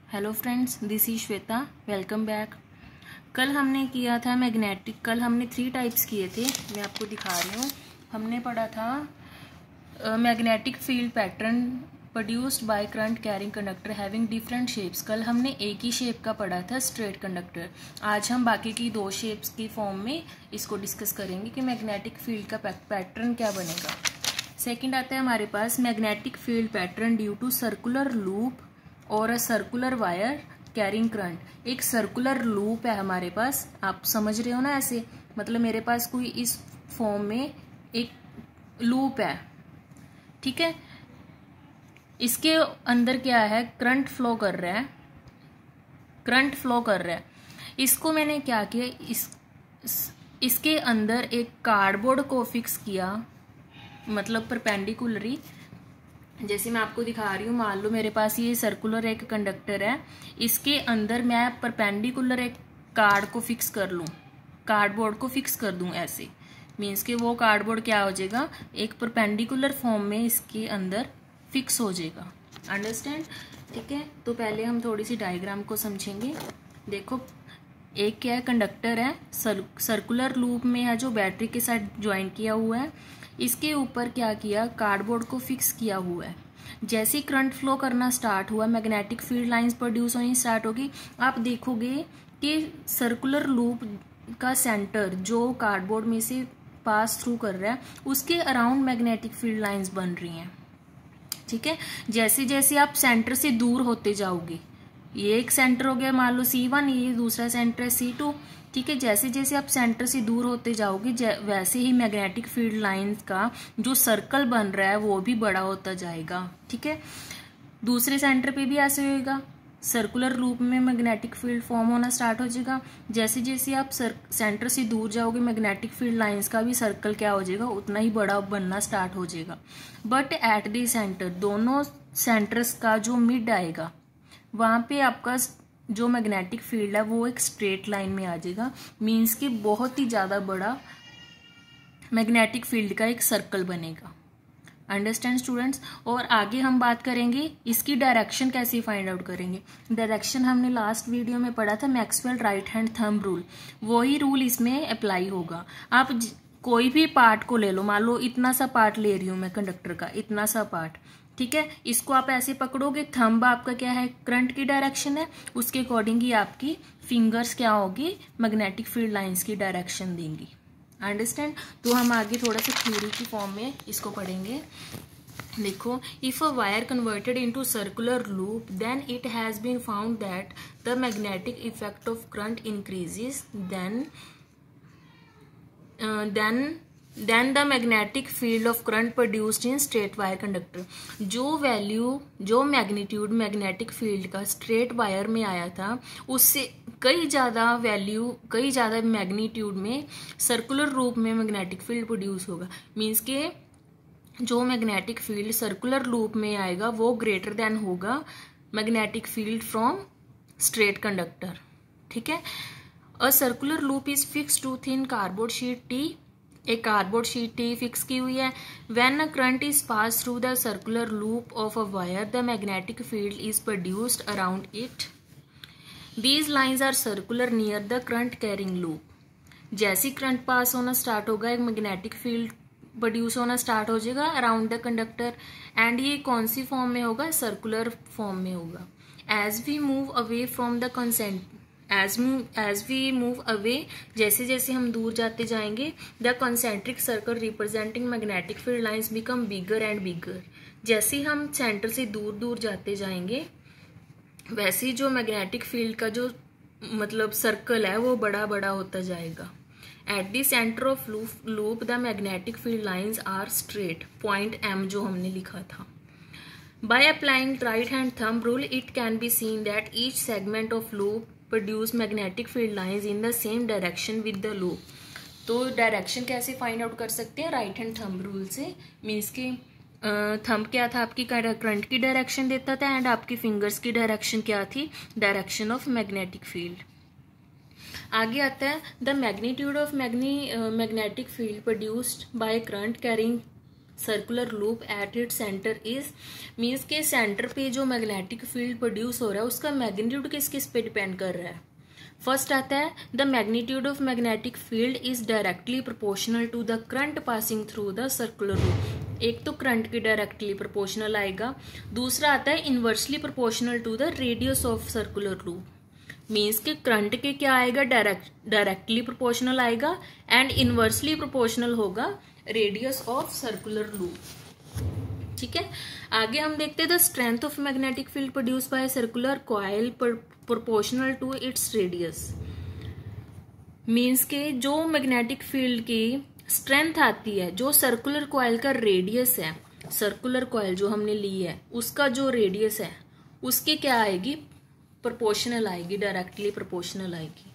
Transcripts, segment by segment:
Hello friends, this is Shweta. Welcome back. कल हमने किया था मैग्नेटिक। कल हमने 3 टाइप्स किए थे, मैं आपको दिखा रही हूँ। हमने पढ़ा था magnetic field pattern produced by current carrying conductor having different shapes. कल हमने एक ही शेप का पढ़ा था, स्ट्रेट कंडक्टर। आज हम बाकी की 2 शेप्स की फॉर्म में इसको डिस्कस करेंगे कि मैग्नेटिक फील्ड का पैटर्न क्या बनेगा। सेकंड आता है हमारे पास magnetic field pattern due to circular loop और a circular wire carrying current. एक सर्कुलर लूप है हमारे पास, आप समझ रहे हो ना। ऐसे मतलब मेरे पास कोई इस फॉर्म में एक लूप है, ठीक है। इसके अंदर क्या है, करंट फ्लो कर रहा है, करंट फ्लो कर रहा है। इसको मैंने क्या किया, इसके अंदर एक कार्डबोर्ड को फिक्स किया, मतलब परपेंडिकुलरी। जैसे मैं आपको दिखा रही हूँ, मान लो मेरे पास ये सर्कुलर एक कंडक्टर है, इसके अंदर मैं परपेंडिकुलर एक कार्ड को फिक्स कर लूँ, कार्डबोर्ड को फिक्स कर दूँ ऐसे। मीन्स कि वो कार्डबोर्ड क्या हो जाएगा, एक परपेंडिकुलर फॉर्म में इसके अंदर फिक्स हो जाएगा। अंडरस्टैंड, ठीक है। तो पहले हम थोड़ी सी डायग्राम को समझेंगे। देखो, एक क्या है, कंडक्टर है, सर्कुलर लूप में है जो बैटरी के साथ ज्वाइन किया हुआ है। इसके ऊपर क्या किया, कार्डबोर्ड को फिक्स किया हुआ है। जैसे करंट फ्लो करना स्टार्ट हुआ, मैग्नेटिक फील्ड लाइंस प्रोड्यूस होनी स्टार्ट होगी। आप देखोगे कि सर्कुलर लूप का सेंटर जो कार्डबोर्ड में से पास थ्रू कर रहा है, उसके अराउंड मैग्नेटिक फील्ड लाइंस बन रही हैं, ठीक है। जैसे जैसे आप सेंटर से दूर होते जाओगे, ये एक सेंटर हो गया मान लो C1, ये दूसरा सेंटर है C2, ठीक है। जैसे जैसे आप सेंटर से दूर होते जाओगे, वैसे ही मैग्नेटिक फील्ड लाइंस का जो सर्कल बन रहा है वो भी बड़ा होता जाएगा, ठीक है। दूसरे सेंटर पे भी ऐसे होगा, सर्कुलर लूप में मैग्नेटिक फील्ड फॉर्म होना स्टार्ट हो जाएगा। जैसे जैसे आप सेंटर से दूर जाओगे, मैग्नेटिक फील्ड लाइंस का भी सर्कल क्या हो जाएगा, उतना ही बड़ा बनना स्टार्ट हो जाएगा। बट एट दी सेंटर, दोनों सेंटर्स का जो मिड आएगा, वहां पे आपका जो मैग्नेटिक फील्ड है वो एक स्ट्रेट लाइन में आ जाएगा। मीन्स कि बहुत ही ज्यादा बड़ा मैग्नेटिक फील्ड का एक सर्कल बनेगा। Understand students. और आगे हम बात करेंगे इसकी डायरेक्शन कैसे फाइंड आउट करेंगे। डायरेक्शन हमने लास्ट वीडियो में पढ़ा था, Maxwell right hand thumb rule. वही रूल इसमें अप्लाई होगा। आप कोई भी पार्ट को ले लो, मान लो इतना सा पार्ट ले रही हूं मैं कंडक्टर का, इतना सा पार्ट, ठीक है। इसको आप ऐसे पकड़ोगे, थंब आपका क्या है, करंट की डायरेक्शन है, उसके अकॉर्डिंग ही आपकी फिंगर्स क्या होगी, मैग्नेटिक फील्ड लाइंस की डायरेक्शन देंगी। अंडरस्टैंड। तो हम आगे थोड़ा सा थ्योरी की फॉर्म में इसको पढ़ेंगे। देखो, if a wire converted into circular loop, then it has been found that the magnetic effect of current increases, then the magnetic field of current produced in straight wire conductor. जो magnitude magnetic field का straight wire में आया था, उससे कई ज्यादा magnitude में circular loop में मैग्नेटिक फील्ड प्रोड्यूस होगा। मीन्स के जो मैग्नेटिक फील्ड सर्कुलर लूप में आएगा वो ग्रेटर देन होगा magnetic field from straight conductor, ठीक है। A circular loop is fix to thin cardboard sheet T. एक कार्डबोर्ड शीट टी फिक्स की हुई है। When a current is pass through the circular loop of a wire, the magnetic field is produced around it. These lines are circular near the current carrying loop। जैसे current pass होना start होगा, एक magnetic field produce होना start हो जाएगा around the conductor. And ये कौन सी form में होगा, सर्कुलर फॉर्म में होगा। As we move away from the as we move away, जैसे जैसे हम दूर जाते जाएंगे, the concentric circle representing magnetic field lines become bigger and bigger. जैसे हम सेंटर से दूर दूर जाते जाएंगे, वैसे ही जो मैग्नेटिक फील्ड का जो मतलब सर्कल है वो बड़ा बड़ा होता जाएगा। At the centre of loop the magnetic field lines are straight, point M जो हमने लिखा था। By applying right hand thumb rule, it can be seen that each segment of loop produce magnetic field lines in the same direction with the loop. तो direction कैसे find out कर सकते हैं, right hand thumb rule से। Means के thumb क्या था, आपकी करंट की डायरेक्शन देता था, एंड आपकी फिंगर्स की डायरेक्शन क्या थी, डायरेक्शन ऑफ मैग्नेटिक फील्ड। आगे आता है the magnitude of magnetic field produced by current carrying circular loop at it centre is, means के सेंटर पे जो मैग्नेटिक फील्ड प्रोड्यूस हो रहा है उसका मैग्नीट्यूड किस किस पे डिपेंड कर रहा है। फर्स्ट आता है the magnitude of magnetic field is directly proportional to the current passing through the circular loop. एक तो करंट की डायरेक्टली प्रोपोर्शनल आएगा, दूसरा आता है inversely proportional to the radius of circular loop. Means के करंट के क्या आएगा, डायरेक्टली प्रोपोर्शनल आएगा एंड इनवर्सली प्रोपोर्शनल होगा रेडियस ऑफ सर्कुलर लूप। ठीक है, आगे हम देखते हैं the strength of magnetic field produce by circular coil proportional to its radius. Means के जो मैग्नेटिक फील्ड की स्ट्रेंथ आती है, जो सर्कुलर कॉइल का रेडियस है, सर्कुलर कॉइल जो हमने ली है उसका जो रेडियस है उसकी क्या आएगी, प्रोपोर्शनल आएगी, डायरेक्टली प्रोपोर्शनल आएगी।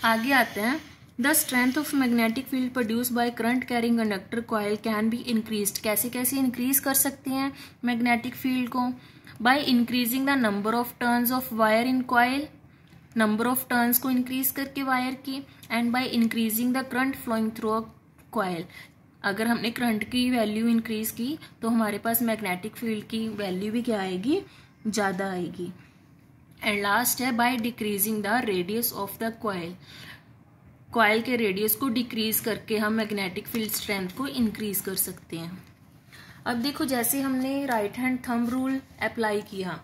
आगे आते हैं the strength of magnetic field produce by current carrying conductor coil can be increased. कैसे कैसे इंक्रीज कर सकते हैं मैग्नेटिक फील्ड को, by increasing the number of turns of wire in coil, number of turns को इंक्रीज करके wire की, and by increasing the current flowing through a coil. अगर हमने करंट की वैल्यू इंक्रीज की तो हमारे पास मैग्नेटिक फील्ड की वैल्यू भी क्या आएगी, ज्यादा आएगी। एंड लास्ट है by decreasing the radius of the coil, coil के रेडियस को डिक्रीज करके हम मैग्नेटिक फील्ड स्ट्रेंथ को इंक्रीज कर सकते हैं। अब देखो जैसे हमने right hand thumb rule apply किया,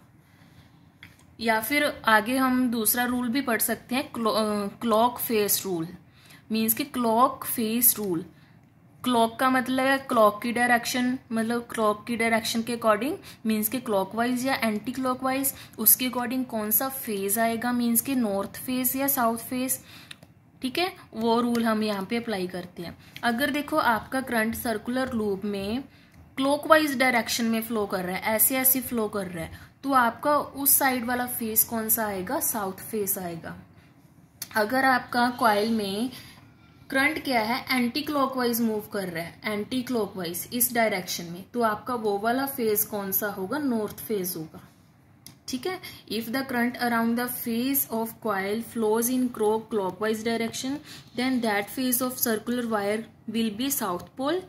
या फिर आगे हम दूसरा रूल भी पढ़ सकते हैं क्लॉक फेस रूल। मीन्स कि क्लॉक फेस रूल, क्लॉक का मतलब है क्लॉक की डायरेक्शन, मतलब क्लॉक की डायरेक्शन के अकॉर्डिंग, मीन्स के क्लॉकवाइज या एंटी क्लॉकवाइज, उसके अकॉर्डिंग कौन सा फेज आएगा, मीन्स के नॉर्थ फेज या साउथ फेज। ठीक है, वो रूल हम यहाँ पे अप्लाई करते हैं। अगर देखो आपका करंट सर्कुलर लूप में क्लॉकवाइज डायरेक्शन में फ्लो कर रहा है, ऐसे ऐसे फ्लो कर रहा है, तो आपका उस साइड वाला फेस कौन सा आएगा, साउथ फेस आएगा। अगर आपका कॉइल में करंट क्या है, एंटी क्लॉकवाइज मूव कर रहा है, एंटी क्लॉकवाइज इस डायरेक्शन में, तो आपका वो वाला फेज कौन सा होगा, नॉर्थ फेज होगा। ठीक है, if the current around the face of coil flows in clockwise direction then that face of circular wire will be south pole.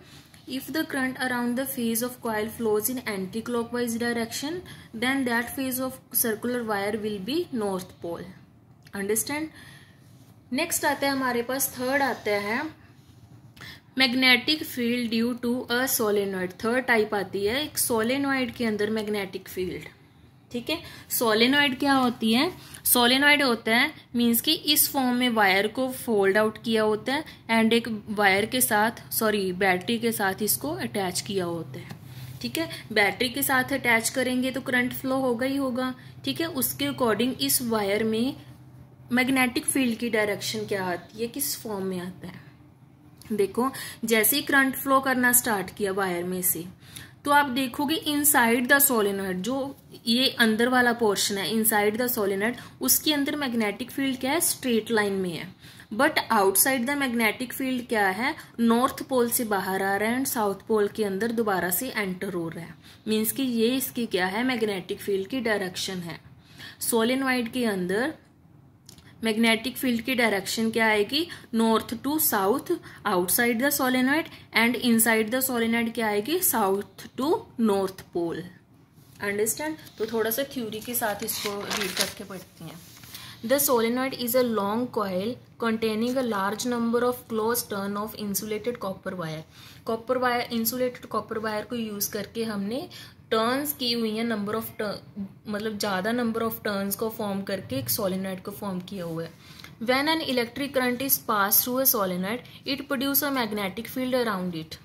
If the current around the face of coil flows in anti-clockwise direction, then that face of circular wire will be north pole. Understand? Next आता है हमारे पास third आता है magnetic field due to a solenoid. Third type आती है एक solenoid के अंदर मैग्नेटिक फील्ड। ठीक है, सोलेनॉइड क्या होती है, सोलेनॉइड होता है मीन्स कि इस फॉर्म में वायर को फोल्ड आउट किया होता है एंड एक वायर के साथ बैटरी के साथ इसको अटैच किया होता है। ठीक है, बैटरी के साथ अटैच करेंगे तो करंट फ्लो होगा ही होगा। ठीक है, उसके अकॉर्डिंग इस वायर में मैग्नेटिक फील्ड की डायरेक्शन क्या आती है, किस फॉर्म में आता है। देखो जैसे ही करंट फ्लो करना स्टार्ट किया वायर में से, तो आप देखोगे इनसाइड द सोलेनॉइड, जो ये अंदर वाला पोर्शन है इनसाइड द सोलेनॉइड, उसके अंदर मैग्नेटिक फील्ड क्या है, स्ट्रेट लाइन में है। But outside the magnetic field क्या है, नॉर्थ पोल से बाहर आ रहा है एंड साउथ पोल के अंदर दोबारा से एंटर हो रहा है। मीन्स कि ये इसकी क्या है, मैग्नेटिक फील्ड की डायरेक्शन है। सोलेनॉइड के अंदर मैग्नेटिक फील्ड की डायरेक्शन क्या आएगी, north to south outside the solenoid, and inside the solenoid क्या आएगी, south to north pole. Understand? तो थोड़ा सा थ्योरी के साथ इसको रीड करके पढ़ते हैं। The solenoid is a long coil containing a large number of close turn of insulated copper wire। Copper wire, insulated copper wire को यूज करके हमने टर्न्स की हुई है, नंबर ऑफ मतलब ज्यादा नंबर ऑफ टर्न्स को फॉर्म करके एक सोलेनॉइड को फॉर्म किया हुआ है। When an electric current is pass through a solenoid it produce a magnetic field around it.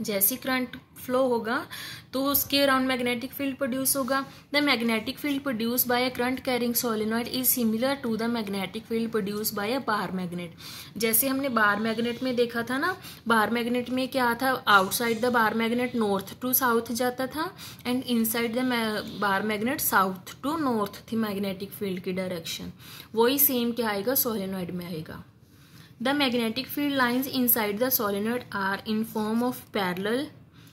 जैसे करंट फ्लो होगा तो उसके अराउंड मैग्नेटिक फील्ड प्रोड्यूस होगा। The magnetic field produce by a current carrying solenoid is similar to the magnetic field produce by a bar magnet. जैसे हमने bar magnet में देखा था ना, बार मैग्नेट में क्या था, outside the bar magnet north to south जाता था and inside the bar magnet south to north थी मैग्नेटिक फील्ड की डायरेक्शन। वही सेम क्या आएगा, सोलेनॉइड में आएगा। The magnetic field lines inside the solenoid are in form of parallel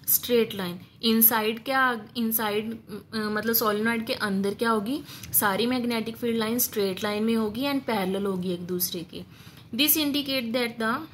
straight line। Inside क्या, इनसाइड मतलब सोलेनॉइड के अंदर क्या होगी, सारी magnetic field line straight line में होगी एंड पैरेलल होगी एक दूसरे के। This indicate that the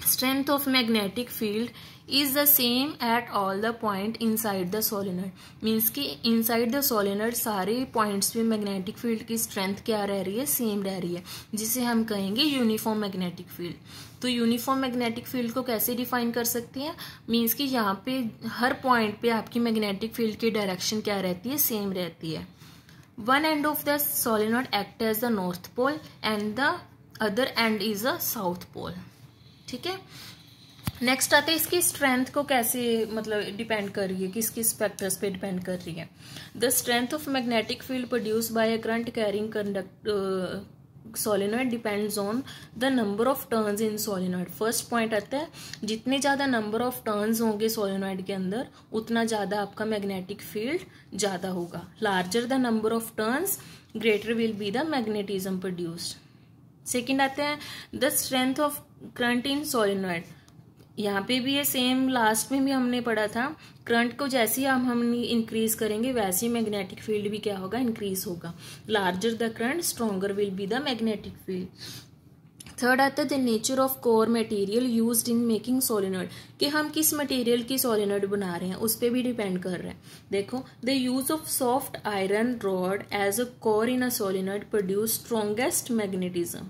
strength of magnetic field is the same at all the point inside the solenoid। Means कि inside the solenoid सारे पॉइंट्स पे मैग्नेटिक फील्ड की स्ट्रेंथ क्या रह रही है, सेम रह रही है, जिसे हम कहेंगे यूनिफॉर्म मैग्नेटिक फील्ड। तो यूनिफॉर्म मैग्नेटिक फील्ड को कैसे डिफाइन कर सकते हैं, मीन्स कि यहाँ पे हर पॉइंट पे आपकी मैग्नेटिक फील्ड की डायरेक्शन क्या रहती है, सेम रहती है। One end of the solenoid act as the north pole and the other end is a south pole। ठीक है, नेक्स्ट आते हैं इसकी स्ट्रेंथ को कैसे मतलब डिपेंड कर रही है, किस किस फैक्टर्स पे डिपेंड कर रही है। The strength of magnetic field produce by a current carrying conduct solenoid depends on the number of turns in solenoid. First point आता है, जितने ज्यादा नंबर ऑफ टर्न्स होंगे सोलेनॉइड के अंदर उतना ज्यादा आपका मैग्नेटिक फील्ड ज्यादा होगा। Larger the number of turns greater will be the magnetism produced. Second आते हैं the strength of current in solenoid. यहाँ पे भी ये सेम, लास्ट में भी हमने पढ़ा था, करंट को जैसे ही हम इंक्रीज करेंगे वैसे ही मैग्नेटिक फील्ड भी क्या होगा, इंक्रीज होगा। Larger the current stronger will be the magnetic field. Third आता है the nature of core material used in making solenoid, कि हम किस मटेरियल की सोलेनॉइड बना रहे हैं उस पर भी डिपेंड कर रहा है। देखो, the use of soft iron rod as a core in a solenoid produce strongest magnetism.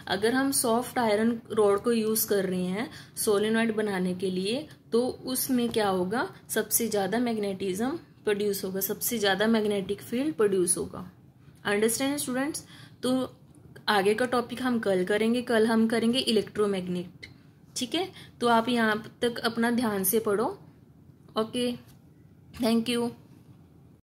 अगर हम सॉफ्ट आयरन रॉड को यूज कर रहे हैं सोलेनॉइड बनाने के लिए तो उसमें क्या होगा, सबसे ज्यादा मैग्नेटिज्म प्रोड्यूस होगा, सबसे ज्यादा मैग्नेटिक फील्ड प्रोड्यूस होगा। Understand students? तो आगे का टॉपिक हम कल करेंगे, कल हम करेंगे इलेक्ट्रोमैग्नेट। ठीक है, तो आप यहाँ तक अपना ध्यान से पढ़ो। Okay, thank you.